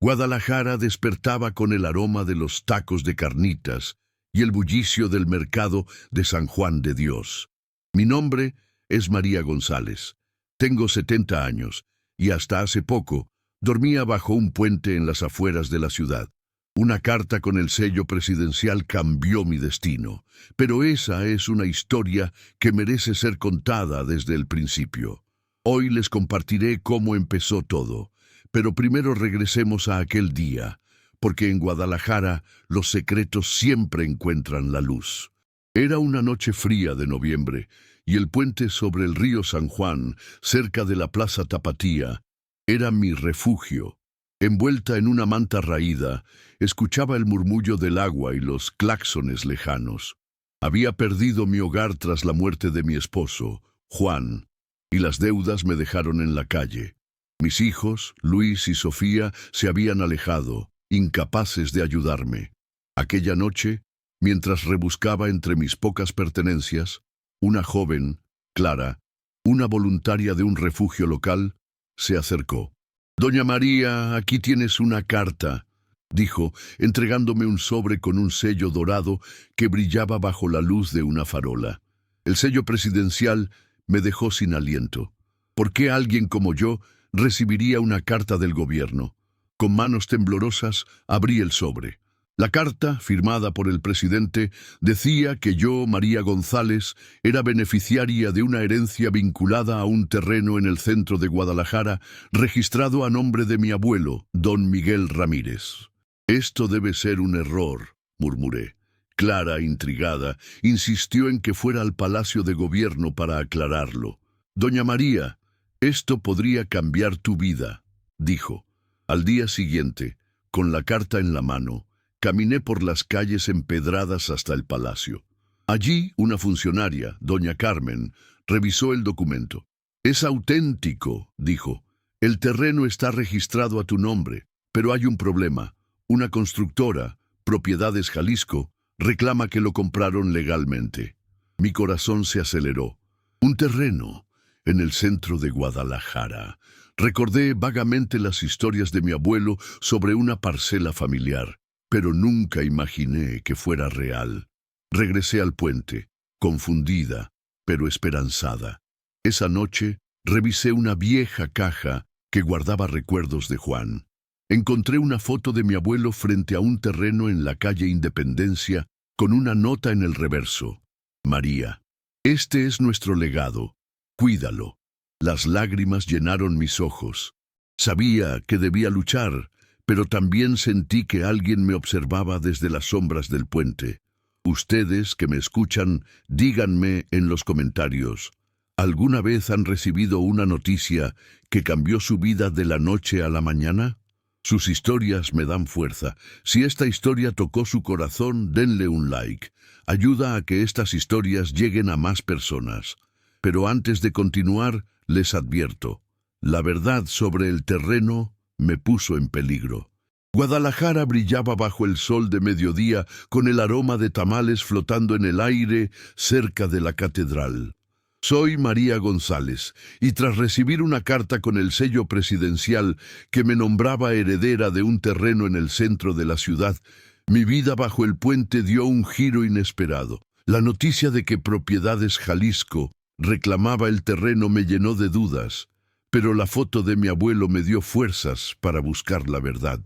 Guadalajara despertaba con el aroma de los tacos de carnitas y el bullicio del mercado de San Juan de Dios. Mi nombre es María González. Tengo 70 años y hasta hace poco dormía bajo un puente en las afueras de la ciudad. Una carta con el sello presidencial cambió mi destino, pero esa es una historia que merece ser contada desde el principio. Hoy les compartiré cómo empezó todo, pero primero regresemos a aquel día, porque en Guadalajara los secretos siempre encuentran la luz. Era una noche fría de noviembre, y el puente sobre el río San Juan, cerca de la Plaza Tapatía, era mi refugio. Envuelta en una manta raída, escuchaba el murmullo del agua y los claxones lejanos. Había perdido mi hogar tras la muerte de mi esposo, Juan, y las deudas me dejaron en la calle. Mis hijos, Luis y Sofía, se habían alejado, incapaces de ayudarme. Aquella noche, mientras rebuscaba entre mis pocas pertenencias, una joven, Clara, una voluntaria de un refugio local, se acercó. «Doña María, aquí tienes una carta», dijo, entregándome un sobre con un sello dorado que brillaba bajo la luz de una farola. El sello presidencial me dejó sin aliento. ¿Por qué alguien como yo recibiría una carta del gobierno? Con manos temblorosas abrí el sobre. La carta, firmada por el presidente, decía que yo, María González, era beneficiaria de una herencia vinculada a un terreno en el centro de Guadalajara, registrado a nombre de mi abuelo, don Miguel Ramírez. «Esto debe ser un error», murmuré. Clara, intrigada, insistió en que fuera al Palacio de Gobierno para aclararlo. «Doña María, esto podría cambiar tu vida», dijo. Al día siguiente, con la carta en la mano, caminé por las calles empedradas hasta el palacio. Allí, una funcionaria, doña Carmen, revisó el documento. «Es auténtico», dijo. «El terreno está registrado a tu nombre, pero hay un problema. Una constructora, Propiedades Jalisco, reclama que lo compraron legalmente». Mi corazón se aceleró. Un terreno en el centro de Guadalajara. Recordé vagamente las historias de mi abuelo sobre una parcela familiar, pero nunca imaginé que fuera real. Regresé al puente, confundida, pero esperanzada. Esa noche revisé una vieja caja que guardaba recuerdos de Juan. Encontré una foto de mi abuelo frente a un terreno en la calle Independencia con una nota en el reverso. «María, este es nuestro legado. Cuídalo». Las lágrimas llenaron mis ojos. Sabía que debía luchar, pero también sentí que alguien me observaba desde las sombras del puente. Ustedes que me escuchan, díganme en los comentarios, ¿alguna vez han recibido una noticia que cambió su vida de la noche a la mañana? Sus historias me dan fuerza. Si esta historia tocó su corazón, denle un like. Ayuda a que estas historias lleguen a más personas. Pero antes de continuar, les advierto, la verdad sobre el terreno me puso en peligro. Guadalajara brillaba bajo el sol de mediodía con el aroma de tamales flotando en el aire cerca de la catedral. Soy María González, y tras recibir una carta con el sello presidencial que me nombraba heredera de un terreno en el centro de la ciudad, mi vida bajo el puente dio un giro inesperado. La noticia de que Propiedades Jalisco reclamaba el terreno me llenó de dudas, pero la foto de mi abuelo me dio fuerzas para buscar la verdad.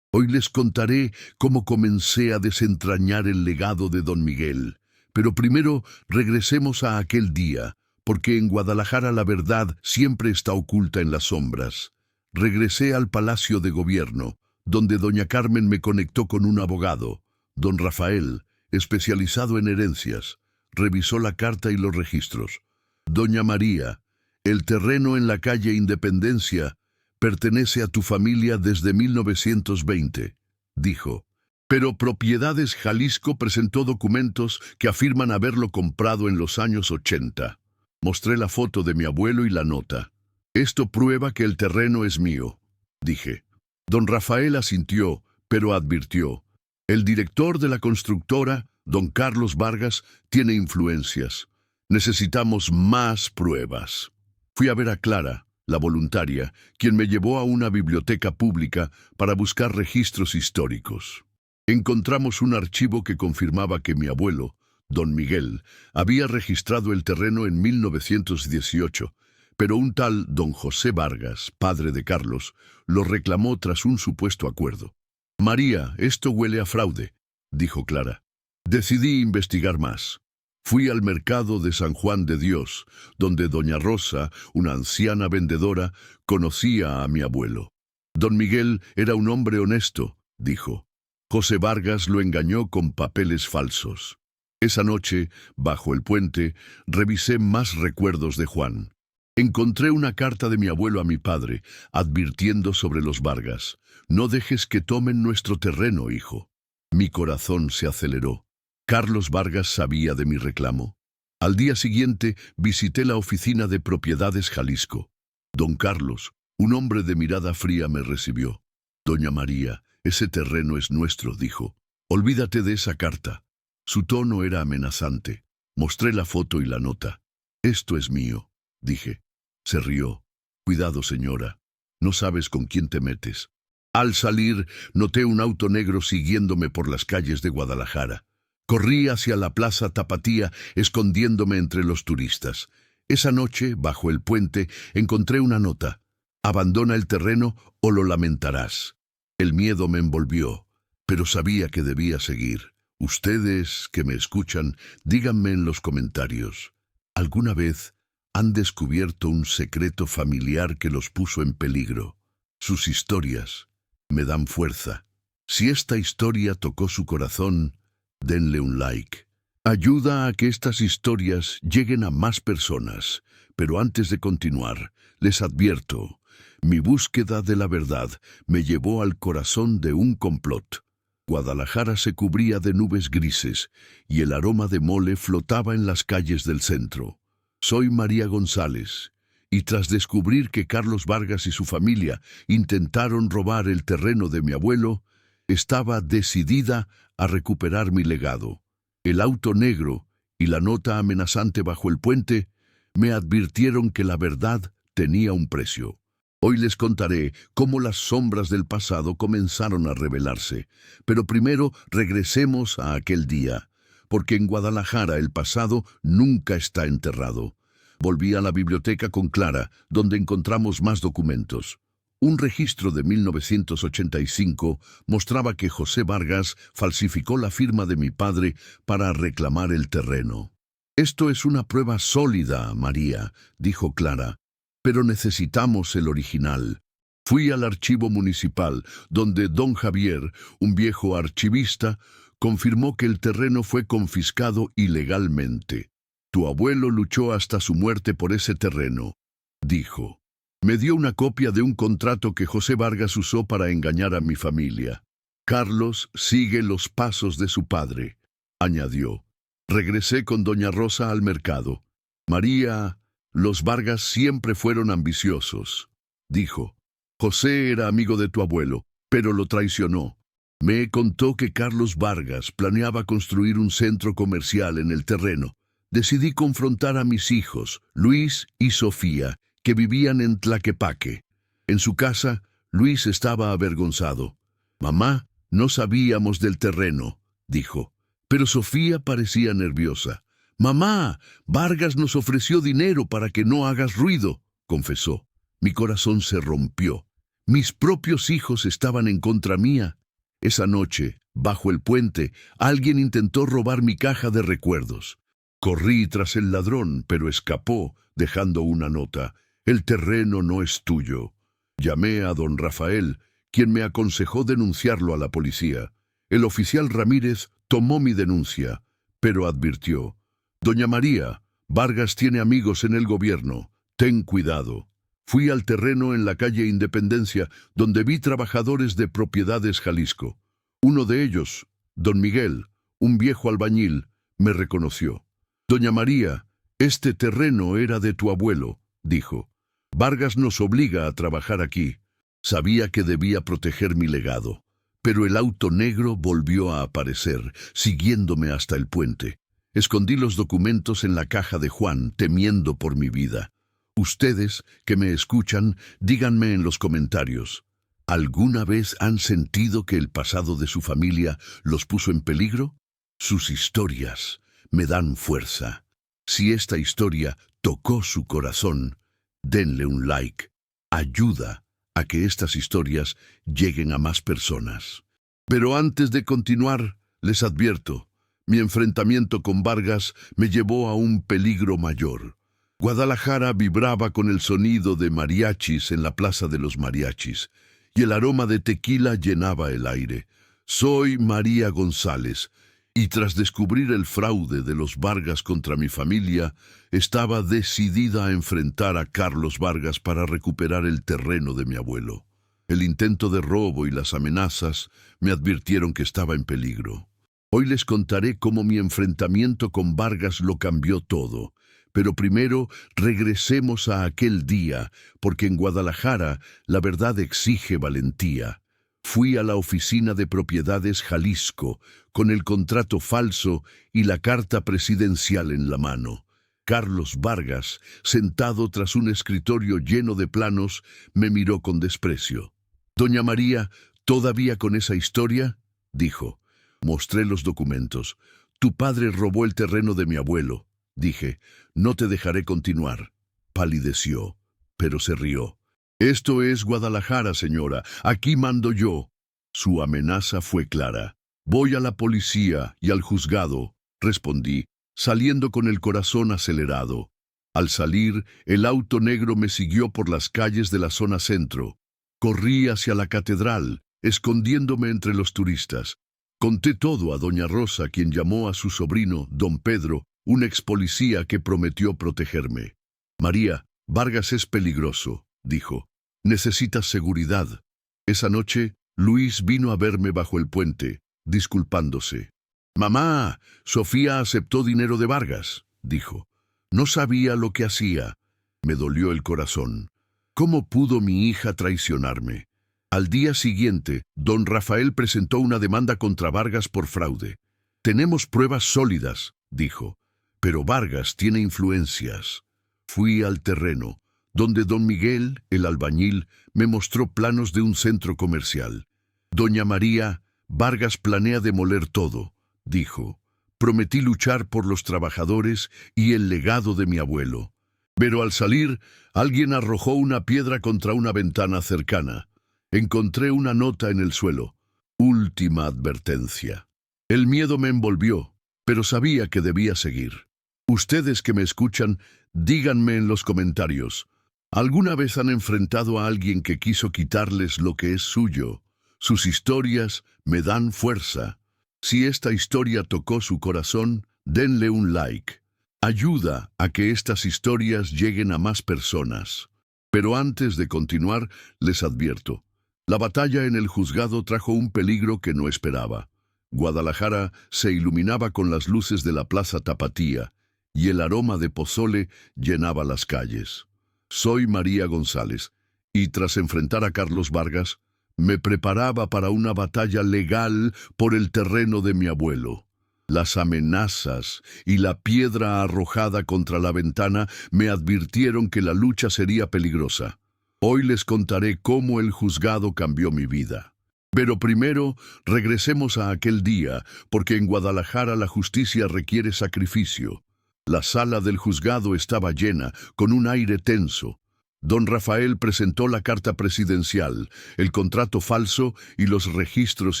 Hoy les contaré cómo comencé a desentrañar el legado de don Miguel, pero primero regresemos a aquel día, porque en Guadalajara la verdad siempre está oculta en las sombras. Regresé al Palacio de Gobierno, donde doña Carmen me conectó con un abogado, don Rafael, especializado en herencias. Revisó la carta y los registros. «Doña María, el terreno en la calle Independencia pertenece a tu familia desde 1920, dijo. Pero Propiedades Jalisco presentó documentos que afirman haberlo comprado en los años 80. Mostré la foto de mi abuelo y la nota. «Esto prueba que el terreno es mío», dije. Don Rafael asintió, pero advirtió. «El director de la constructora, don Carlos Vargas, tiene influencias. Necesitamos más pruebas». Fui a ver a Clara, la voluntaria, quien me llevó a una biblioteca pública para buscar registros históricos. Encontramos un archivo que confirmaba que mi abuelo, don Miguel, había registrado el terreno en 1918, pero un tal don José Vargas, padre de Carlos, lo reclamó tras un supuesto acuerdo. «María, esto huele a fraude», dijo Clara. Decidí investigar más. Fui al mercado de San Juan de Dios, donde doña Rosa, una anciana vendedora, conocía a mi abuelo. «Don Miguel era un hombre honesto», dijo. «José Vargas lo engañó con papeles falsos». Esa noche, bajo el puente, revisé más recuerdos de Juan. Encontré una carta de mi abuelo a mi padre, advirtiendo sobre los Vargas. «No dejes que tomen nuestro terreno, hijo». Mi corazón se aceleró. Carlos Vargas sabía de mi reclamo. Al día siguiente visité la oficina de Propiedades Jalisco. Don Carlos, un hombre de mirada fría, me recibió. «Doña María, ese terreno es nuestro», dijo. «Olvídate de esa carta». Su tono era amenazante. Mostré la foto y la nota. «Esto es mío», dije. Se rió. «Cuidado, señora. No sabes con quién te metes». Al salir, noté un auto negro siguiéndome por las calles de Guadalajara. Corrí hacia la Plaza Tapatía, escondiéndome entre los turistas. Esa noche, bajo el puente, encontré una nota. «Abandona el terreno o lo lamentarás». El miedo me envolvió, pero sabía que debía seguir. Ustedes que me escuchan, díganme en los comentarios, ¿alguna vez han descubierto un secreto familiar que los puso en peligro? Sus historias me dan fuerza. Si esta historia tocó su corazón, denle un like. Ayuda a que estas historias lleguen a más personas. Pero antes de continuar, les advierto, mi búsqueda de la verdad me llevó al corazón de un complot. Guadalajara se cubría de nubes grises y el aroma de mole flotaba en las calles del centro. Soy María González, y tras descubrir que Carlos Vargas y su familia intentaron robar el terreno de mi abuelo, estaba decidida a recuperar mi legado. El auto negro y la nota amenazante bajo el puente me advirtieron que la verdad tenía un precio. Hoy les contaré cómo las sombras del pasado comenzaron a revelarse. Pero primero regresemos a aquel día, porque en Guadalajara el pasado nunca está enterrado. Volví a la biblioteca con Clara, donde encontramos más documentos. Un registro de 1985 mostraba que José Vargas falsificó la firma de mi padre para reclamar el terreno. «Esto es una prueba sólida, María», dijo Clara, «pero necesitamos el original». Fui al archivo municipal, donde don Javier, un viejo archivista, confirmó que el terreno fue confiscado ilegalmente. «Tu abuelo luchó hasta su muerte por ese terreno», dijo. Me dio una copia de un contrato que José Vargas usó para engañar a mi familia. «Carlos sigue los pasos de su padre», añadió. Regresé con doña Rosa al mercado. «María, los Vargas siempre fueron ambiciosos», dijo. «José era amigo de tu abuelo, pero lo traicionó. Me contó que Carlos Vargas planeaba construir un centro comercial en el terreno. Decidí confrontar a mis hijos, Luis y Sofía, que vivían en Tlaquepaque. En su casa, Luis estaba avergonzado. «Mamá, no sabíamos del terreno», dijo. Pero Sofía parecía nerviosa. «Mamá, Vargas nos ofreció dinero para que no hagas ruido», confesó. Mi corazón se rompió. Mis propios hijos estaban en contra mía. Esa noche, bajo el puente, alguien intentó robar mi caja de recuerdos. Corrí tras el ladrón, pero escapó, dejando una nota. «El terreno no es tuyo». Llamé a don Rafael, quien me aconsejó denunciarlo a la policía. El oficial Ramírez tomó mi denuncia, pero advirtió: «Doña María, Vargas tiene amigos en el gobierno. Ten cuidado». Fui al terreno en la calle Independencia, donde vi trabajadores de Propiedades Jalisco. Uno de ellos, don Miguel, un viejo albañil, me reconoció. «Doña María, este terreno era de tu abuelo», dijo. «Vargas nos obliga a trabajar aquí». Sabía que debía proteger mi legado, pero el auto negro volvió a aparecer, siguiéndome hasta el puente. Escondí los documentos en la caja de Juan, temiendo por mi vida. Ustedes que me escuchan, díganme en los comentarios, ¿alguna vez han sentido que el pasado de su familia los puso en peligro? Sus historias me dan fuerza. Si esta historia tocó su corazón, denle un like. Ayuda a que estas historias lleguen a más personas. Pero antes de continuar, les advierto, mi enfrentamiento con Vargas me llevó a un peligro mayor. Guadalajara vibraba con el sonido de mariachis en la Plaza de los Mariachis, y el aroma de tequila llenaba el aire. Soy María González, y tras descubrir el fraude de los Vargas contra mi familia, estaba decidida a enfrentar a Carlos Vargas para recuperar el terreno de mi abuelo. El intento de robo y las amenazas me advirtieron que estaba en peligro. Hoy les contaré cómo mi enfrentamiento con Vargas lo cambió todo. Pero primero regresemos a aquel día, porque en Guadalajara la verdad exige valentía. Fui a la oficina de Propiedades Jalisco, con el contrato falso y la carta presidencial en la mano. Carlos Vargas, sentado tras un escritorio lleno de planos, me miró con desprecio. «Doña María, ¿todavía con esa historia?», dijo. Mostré los documentos. «Tu padre robó el terreno de mi abuelo», dije. «No te dejaré continuar». Palideció, pero se rió. «Esto es Guadalajara, señora. Aquí mando yo». Su amenaza fue clara. «Voy a la policía y al juzgado», respondí, saliendo con el corazón acelerado. Al salir, el auto negro me siguió por las calles de la zona centro. Corrí hacia la catedral, escondiéndome entre los turistas. Conté todo a doña Rosa, quien llamó a su sobrino, don Pedro, un ex policía que prometió protegerme. «María, Vargas es peligroso», dijo. «Necesitas seguridad». Esa noche, Luis vino a verme bajo el puente, disculpándose. «Mamá, Sofía aceptó dinero de Vargas», dijo. «No sabía lo que hacía». Me dolió el corazón. ¿Cómo pudo mi hija traicionarme? Al día siguiente, don Rafael presentó una demanda contra Vargas por fraude. «Tenemos pruebas sólidas», dijo. «Pero Vargas tiene influencias». Fui al terreno, donde don Miguel, el albañil, me mostró planos de un centro comercial. «Doña María, Vargas planea demoler todo», dijo. «Prometí luchar por los trabajadores y el legado de mi abuelo». Pero al salir, alguien arrojó una piedra contra una ventana cercana. Encontré una nota en el suelo. «Última advertencia». El miedo me envolvió, pero sabía que debía seguir. Ustedes que me escuchan, díganme en los comentarios, ¿alguna vez han enfrentado a alguien que quiso quitarles lo que es suyo? Sus historias me dan fuerza. Si esta historia tocó su corazón, denle un like. Ayuda a que estas historias lleguen a más personas. Pero antes de continuar, les advierto, la batalla en el juzgado trajo un peligro que no esperaba. Guadalajara se iluminaba con las luces de la Plaza Tapatía, y el aroma de pozole llenaba las calles. Soy María González, y tras enfrentar a Carlos Vargas, me preparaba para una batalla legal por el terreno de mi abuelo. Las amenazas y la piedra arrojada contra la ventana me advirtieron que la lucha sería peligrosa. Hoy les contaré cómo el juzgado cambió mi vida. Pero primero, regresemos a aquel día, porque en Guadalajara la justicia requiere sacrificio. La sala del juzgado estaba llena, con un aire tenso. Don Rafael presentó la carta presidencial, el contrato falso y los registros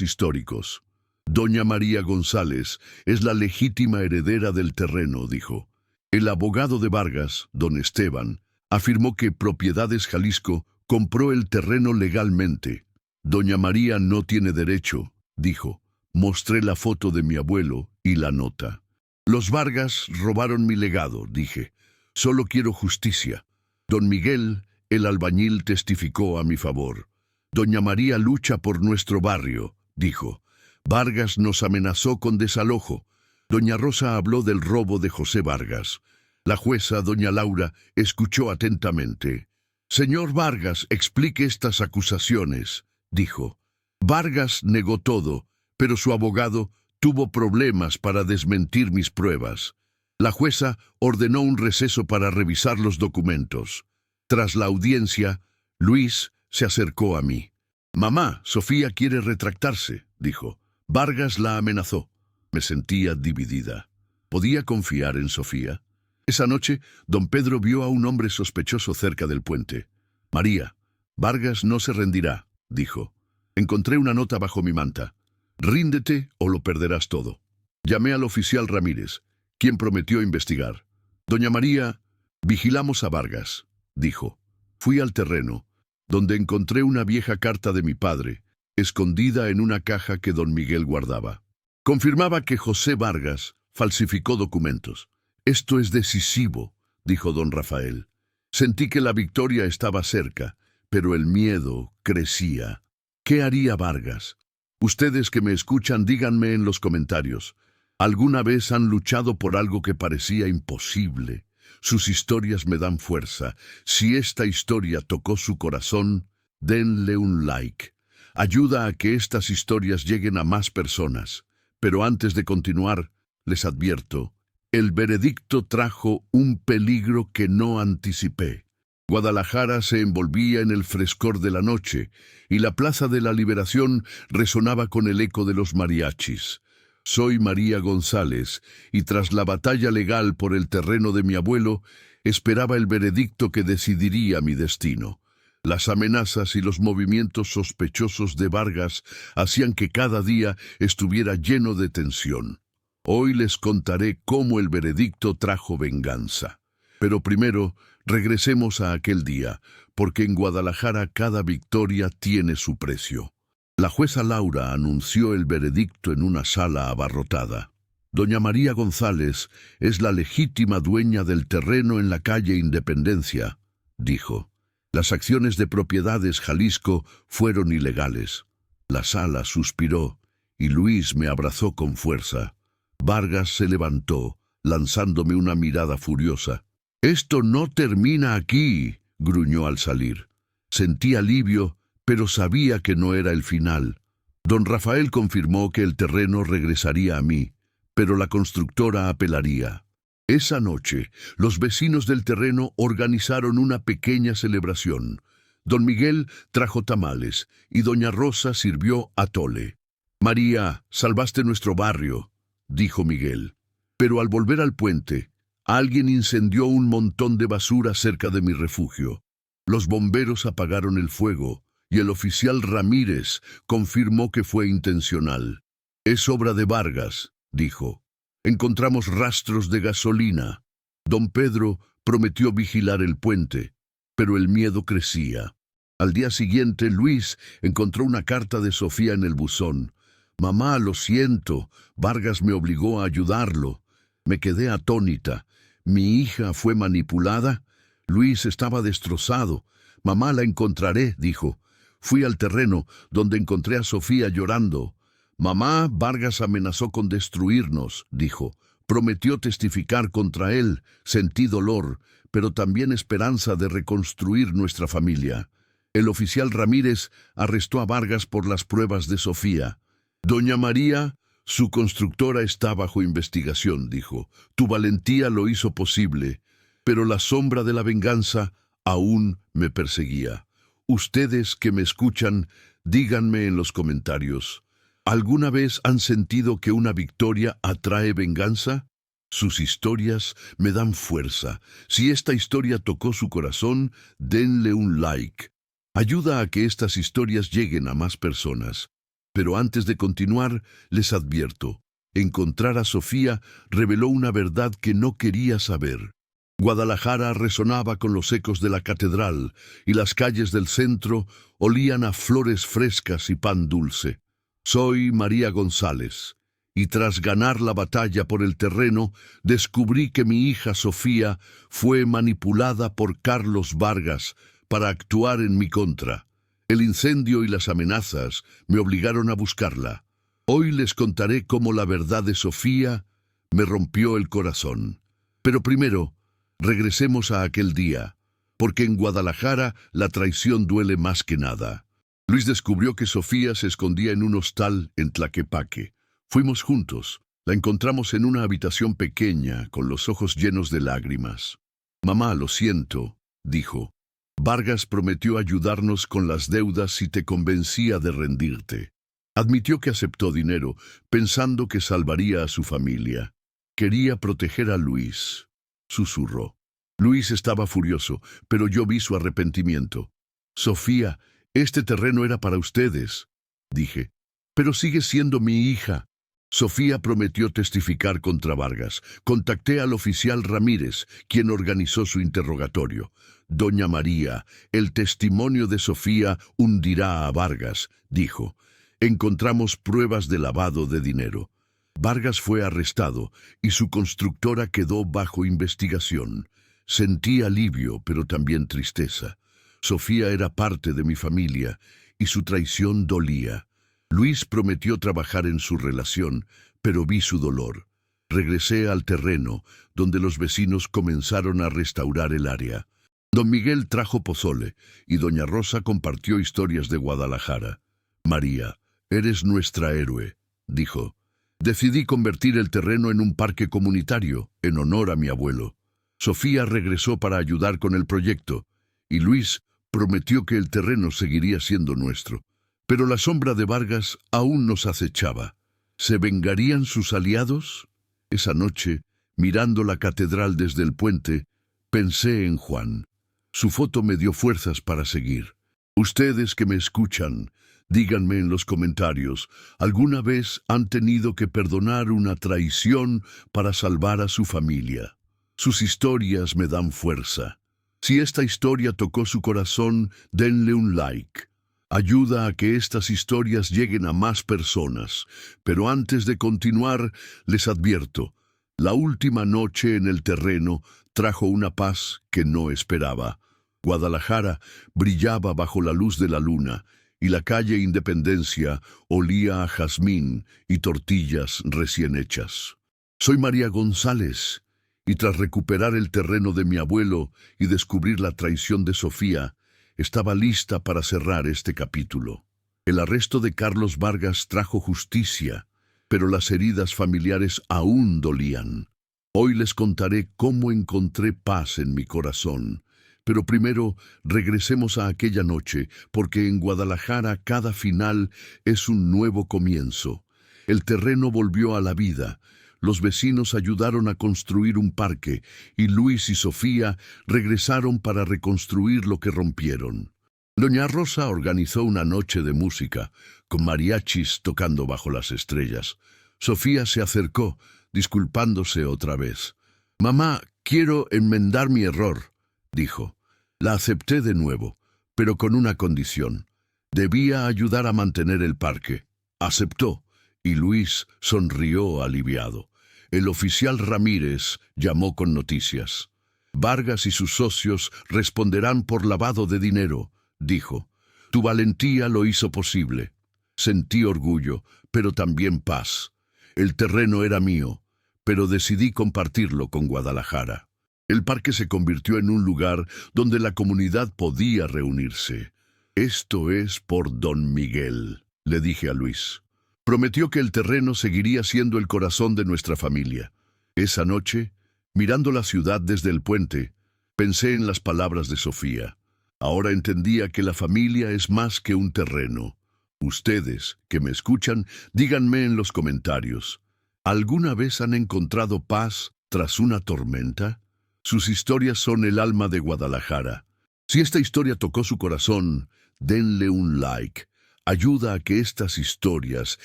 históricos. «Doña María González es la legítima heredera del terreno», dijo. El abogado de Vargas, don Esteban, afirmó que Propiedades Jalisco compró el terreno legalmente. «Doña María no tiene derecho», dijo. Mostré la foto de mi abuelo y la nota. «Los Vargas robaron mi legado», dije. «Solo quiero justicia». Don Miguel, el albañil, testificó a mi favor. «Doña María lucha por nuestro barrio», dijo. «Vargas nos amenazó con desalojo». Doña Rosa habló del robo de José Vargas. La jueza, doña Laura, escuchó atentamente. «Señor Vargas, explique estas acusaciones», dijo. Vargas negó todo, pero su abogado tuvo problemas para desmentir mis pruebas. La jueza ordenó un receso para revisar los documentos. Tras la audiencia, Luis se acercó a mí. «Mamá, Sofía quiere retractarse», dijo. Vargas la amenazó. Me sentía dividida. ¿Podía confiar en Sofía? Esa noche, don Pedro vio a un hombre sospechoso cerca del puente. «María, Vargas no se rendirá», dijo. Encontré una nota bajo mi manta. «Ríndete o lo perderás todo». Llamé al oficial Ramírez, quien prometió investigar. «Doña María, vigilamos a Vargas», dijo. Fui al terreno, donde encontré una vieja carta de mi padre, escondida en una caja que don Miguel guardaba. Confirmaba que José Vargas falsificó documentos. «Esto es decisivo», dijo don Rafael. Sentí que la victoria estaba cerca, pero el miedo crecía. ¿Qué haría Vargas? Ustedes que me escuchan, díganme en los comentarios. ¿Alguna vez han luchado por algo que parecía imposible? Sus historias me dan fuerza. Si esta historia tocó su corazón, denle un like. Ayuda a que estas historias lleguen a más personas. Pero antes de continuar, les advierto, el veredicto trajo un peligro que no anticipé. Guadalajara se envolvía en el frescor de la noche, y la Plaza de la Liberación resonaba con el eco de los mariachis. Soy María González, y tras la batalla legal por el terreno de mi abuelo, esperaba el veredicto que decidiría mi destino. Las amenazas y los movimientos sospechosos de Vargas hacían que cada día estuviera lleno de tensión. Hoy les contaré cómo el veredicto trajo venganza. Pero primero, regresemos a aquel día, porque en Guadalajara cada victoria tiene su precio. La jueza Laura anunció el veredicto en una sala abarrotada. Doña María González es la legítima dueña del terreno en la calle Independencia, dijo. Las acciones de Propiedades Jalisco fueron ilegales. La sala suspiró y Luis me abrazó con fuerza. Vargas se levantó, lanzándome una mirada furiosa. «Esto no termina aquí», gruñó al salir. Sentí alivio, pero sabía que no era el final. Don Rafael confirmó que el terreno regresaría a mí, pero la constructora apelaría. Esa noche, los vecinos del terreno organizaron una pequeña celebración. Don Miguel trajo tamales y doña Rosa sirvió atole. «María, salvaste nuestro barrio», dijo Miguel. Pero al volver al puente, alguien incendió un montón de basura cerca de mi refugio. Los bomberos apagaron el fuego y el oficial Ramírez confirmó que fue intencional. «Es obra de Vargas», dijo. «Encontramos rastros de gasolina». Don Pedro prometió vigilar el puente, pero el miedo crecía. Al día siguiente, Luis encontró una carta de Sofía en el buzón. «Mamá, lo siento, Vargas me obligó a ayudarlo». Me quedé atónita. ¿Mi hija fue manipulada? Luis estaba destrozado. «Mamá, la encontraré», dijo. Fui al terreno, donde encontré a Sofía llorando. «Mamá, Vargas amenazó con destruirnos», dijo. Prometió testificar contra él. Sentí dolor, pero también esperanza de reconstruir nuestra familia. El oficial Ramírez arrestó a Vargas por las pruebas de Sofía. «Doña María, su constructora está bajo investigación», dijo. «Tu valentía lo hizo posible, pero la sombra de la venganza aún me perseguía». Ustedes que me escuchan, díganme en los comentarios, ¿alguna vez han sentido que una victoria atrae venganza? Sus historias me dan fuerza. Si esta historia tocó su corazón, denle un like. Ayuda a que estas historias lleguen a más personas. Pero antes de continuar, les advierto, encontrar a Sofía reveló una verdad que no quería saber. Guadalajara resonaba con los ecos de la catedral y las calles del centro olían a flores frescas y pan dulce. Soy María González, y tras ganar la batalla por el terreno, descubrí que mi hija Sofía fue manipulada por Carlos Vargas para actuar en mi contra. El incendio y las amenazas me obligaron a buscarla. Hoy les contaré cómo la verdad de Sofía me rompió el corazón. Pero primero, regresemos a aquel día, porque en Guadalajara la traición duele más que nada. Luis descubrió que Sofía se escondía en un hostal en Tlaquepaque. Fuimos juntos. La encontramos en una habitación pequeña, con los ojos llenos de lágrimas. «Mamá, lo siento», dijo. «Vargas prometió ayudarnos con las deudas si te convencía de rendirte». Admitió que aceptó dinero, pensando que salvaría a su familia. Quería proteger a Luis, susurró. Luis estaba furioso, pero yo vi su arrepentimiento. «Sofía, este terreno era para ustedes», dije. «Pero sigue siendo mi hija». Sofía prometió testificar contra Vargas. Contacté al oficial Ramírez, quien organizó su interrogatorio. «Doña María, el testimonio de Sofía hundirá a Vargas», dijo. «Encontramos pruebas de lavado de dinero». Vargas fue arrestado y su constructora quedó bajo investigación. Sentí alivio, pero también tristeza. Sofía era parte de mi familia y su traición dolía. Luis prometió trabajar en su relación, pero vi su dolor. Regresé al terreno, donde los vecinos comenzaron a restaurar el área. Don Miguel trajo pozole y doña Rosa compartió historias de Guadalajara. «María, eres nuestra héroe», dijo. «Decidí convertir el terreno en un parque comunitario, en honor a mi abuelo». Sofía regresó para ayudar con el proyecto, y Luis prometió que el terreno seguiría siendo nuestro. Pero la sombra de Vargas aún nos acechaba. ¿Se vengarían sus aliados? Esa noche, mirando la catedral desde el puente, pensé en Juan. Su foto me dio fuerzas para seguir. Ustedes que me escuchan, díganme en los comentarios, ¿alguna vez han tenido que perdonar una traición para salvar a su familia? Sus historias me dan fuerza. Si esta historia tocó su corazón, denle un like. Ayuda a que estas historias lleguen a más personas. Pero antes de continuar, les advierto, la última noche en el terreno trajo una paz que no esperaba. Guadalajara brillaba bajo la luz de la luna, y la calle Independencia olía a jazmín y tortillas recién hechas. Soy María González, y tras recuperar el terreno de mi abuelo y descubrir la traición de Sofía, estaba lista para cerrar este capítulo. El arresto de Carlos Vargas trajo justicia, pero las heridas familiares aún dolían. Hoy les contaré cómo encontré paz en mi corazón. Pero primero, regresemos a aquella noche, porque en Guadalajara cada final es un nuevo comienzo. El terreno volvió a la vida. Los vecinos ayudaron a construir un parque, y Luis y Sofía regresaron para reconstruir lo que rompieron. Doña Rosa organizó una noche de música, con mariachis tocando bajo las estrellas. Sofía se acercó, disculpándose otra vez. «Mamá, quiero enmendar mi error», dijo. La acepté de nuevo, pero con una condición. Debía ayudar a mantener el parque. Aceptó, y Luis sonrió aliviado. El oficial Ramírez llamó con noticias. «Vargas y sus socios responderán por lavado de dinero», dijo. «Tu valentía lo hizo posible». Sentí orgullo, pero también paz. El terreno era mío, pero decidí compartirlo con Guadalajara. El parque se convirtió en un lugar donde la comunidad podía reunirse. «Esto es por Don Miguel», le dije a Luis. Prometió que el terreno seguiría siendo el corazón de nuestra familia. Esa noche, mirando la ciudad desde el puente, pensé en las palabras de Sofía. Ahora entendía que la familia es más que un terreno. Ustedes, que me escuchan, díganme en los comentarios, ¿alguna vez han encontrado paz tras una tormenta? Sus historias son el alma de Guadalajara. Si esta historia tocó su corazón, denle un like. Ayuda a que estas historias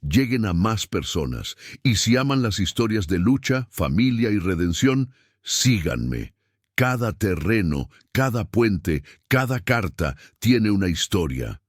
lleguen a más personas. Y si aman las historias de lucha, familia y redención, síganme. Cada terreno, cada puente, cada carta tiene una historia.